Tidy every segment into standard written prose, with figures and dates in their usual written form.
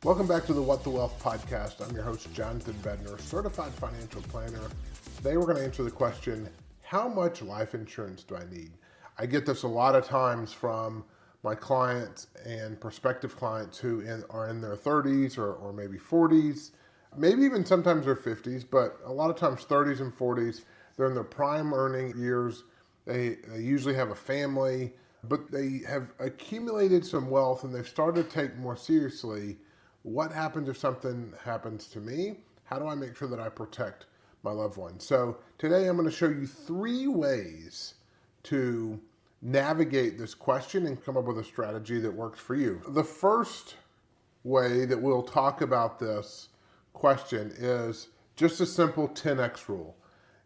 Welcome back to the What the Wealth podcast. I'm your host, Jonathan Bednar, certified financial planner. Today we're going to answer the question, how much life insurance do I need? I get this a lot of times from my clients and prospective clients who are in their 30s or maybe 40s, maybe even sometimes their 50s, but a lot of times 30s and 40s. They're in their prime earning years. They usually have a family, but they have accumulated some wealth and they've started to take more seriously what happens if something happens to me? How do I make sure that I protect my loved ones? So today I'm going to show you 3 ways to navigate this question and come up with a strategy that works for you. The first way that we'll talk about this question is just a simple 10x rule.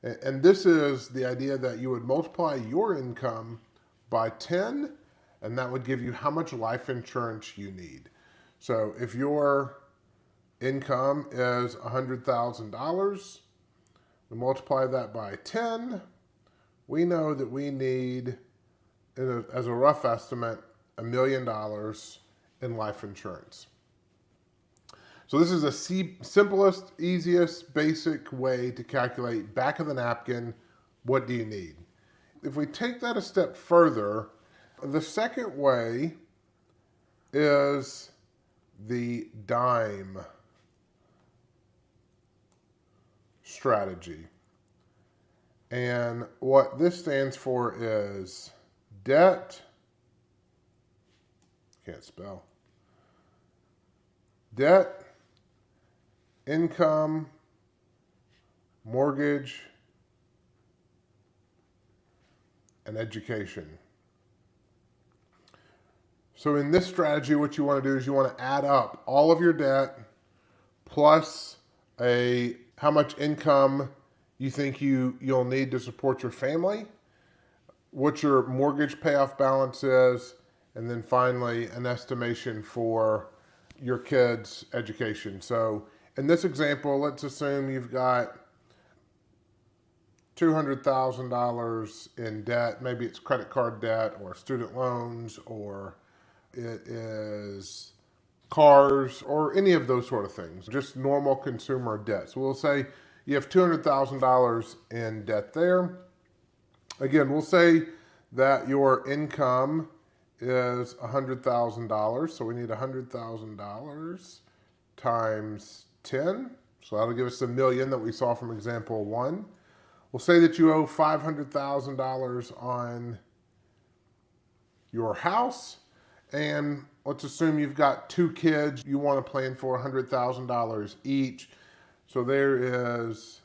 And this is the idea that you would multiply your income by 10, and that would give you how much life insurance you need. So if your income is $100,000, we multiply that by 10, we know that we need, as a rough estimate, $1 million in life insurance. So this is the simplest, easiest, basic way to calculate back of the napkin, what do you need? If we take that a step further, the second way is the DIME strategy. And what this stands for is debt, can't spell, debt, income, mortgage, and education. So in this strategy, what you want to do is you want to add up all of your debt plus how much income you think you'll need to support your family, what your mortgage payoff balance is, and then finally an estimation for your kids' education. So in this example, let's assume you've got $200,000 in debt. Maybe it's credit card debt or student loans, or it is cars or any of those sort of things, just normal consumer debt. So we'll say you have $200,000 in debt there. Again, we'll say that your income is $100,000. So we need $100,000 times 10. So that'll give us the million that we saw from example 1. We'll say that you owe $500,000 on your house. And let's assume you've got 2 kids. You want to plan for $100,000 each. So there is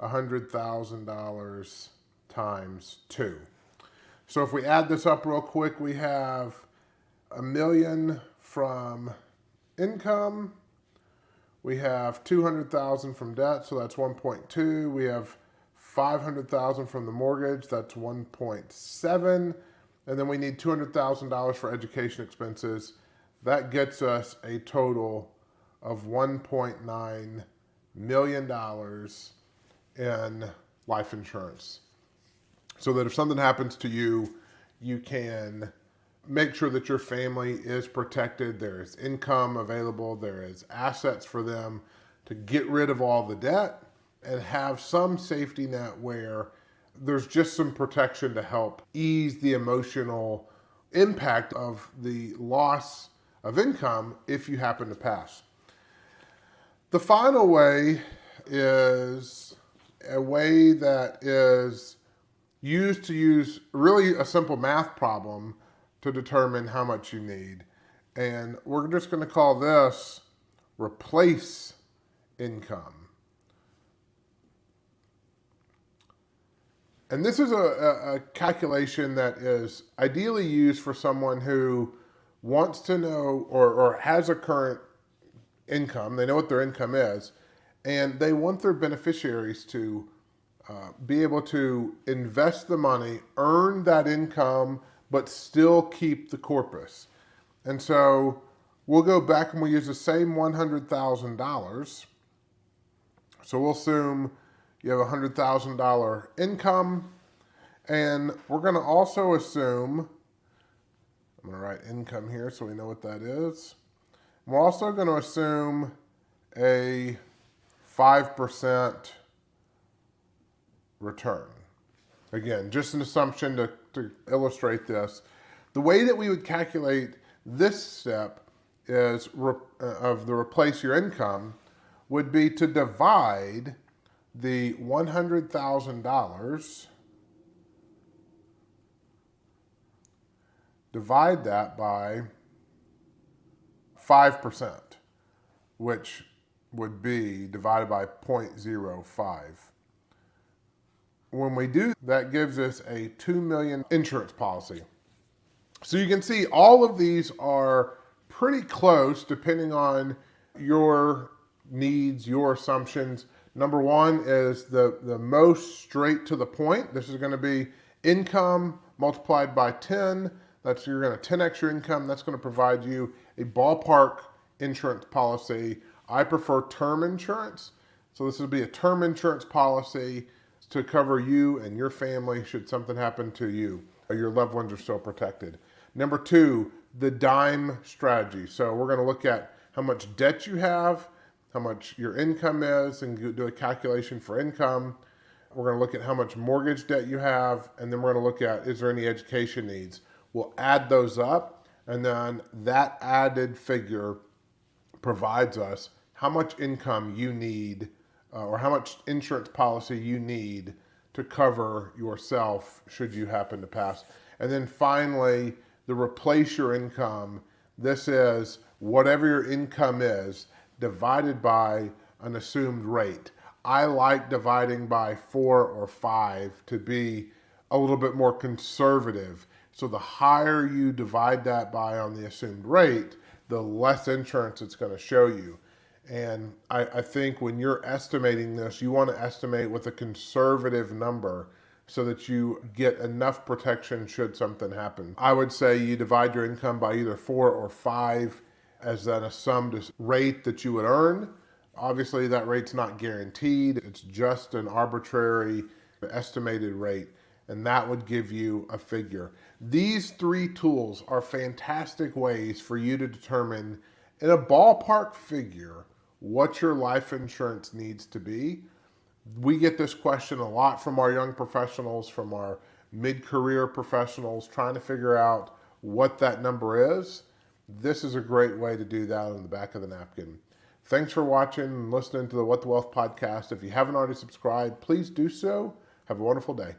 $100,000 times 2. So if we add this up real quick, we have $1 million from income. We have $200,000 from debt, so that's 1.2. We have $500,000 from the mortgage, that's 1.7. And then we need $200,000 for education expenses. That gets us a total of $1.9 million in life insurance. So that if something happens to you, you can make sure that your family is protected. There is income available. There is assets for them to get rid of all the debt and have some safety net where there's just some protection to help ease the emotional impact of the loss of income if you happen to pass. The final way is a way that is used to use really a simple math problem to determine how much you need. And we're just going to call this replace income. And this is a calculation that is ideally used for someone who wants to know or has a current income. They know what their income is, and they want their beneficiaries to be able to invest the money, earn that income, but still keep the corpus. And so we'll go back and we'll use the same $100,000. So we'll assume you have a $100,000 income, and we're going to also assume, I'm going to write income here so we know what that is. We're also going to assume a 5% return. Again, just an assumption to illustrate this. The way that we would calculate this step is of the replace your income would be to divide the $100,000, divide that by 5%, which would be divided by 0.05. When we do, that gives us a $2 million insurance policy. So you can see all of these are pretty close depending on your needs, your assumptions. Number one is the most straight to the point. This is going to be income multiplied by 10. That's, you're going to 10x your income. That's going to provide you a ballpark insurance policy. I prefer term insurance. So this would be a term insurance policy to cover you and your family should something happen to you. Your loved ones are still protected. Number two, the dime strategy. So we're going to look at how much debt you have, how much your income is, and do a calculation for income. We're going to look at how much mortgage debt you have, and then we're going to look at, is there any education needs? We'll add those up, and then that added figure provides us how much income you need or how much insurance policy you need to cover yourself should you happen to pass. And then finally, the replace your income. This is whatever your income is divided by an assumed rate. I like dividing by 4 or 5 to be a little bit more conservative. So the higher you divide that by on the assumed rate, the less insurance it's going to show you. And I think when you're estimating this, you want to estimate with a conservative number so that you get enough protection should something happen. I would say you divide your income by either 4 or 5 as then a summed rate that you would earn. Obviously that rate's not guaranteed. It's just an arbitrary estimated rate, and that would give you a figure. These 3 tools are fantastic ways for you to determine in a ballpark figure what your life insurance needs to be. We get this question a lot from our young professionals, from our mid-career professionals, trying to figure out what that number is. This is a great way to do that on the back of the napkin. Thanks for watching and listening to the What the Wealth podcast. If you haven't already subscribed, please do so. Have a wonderful day.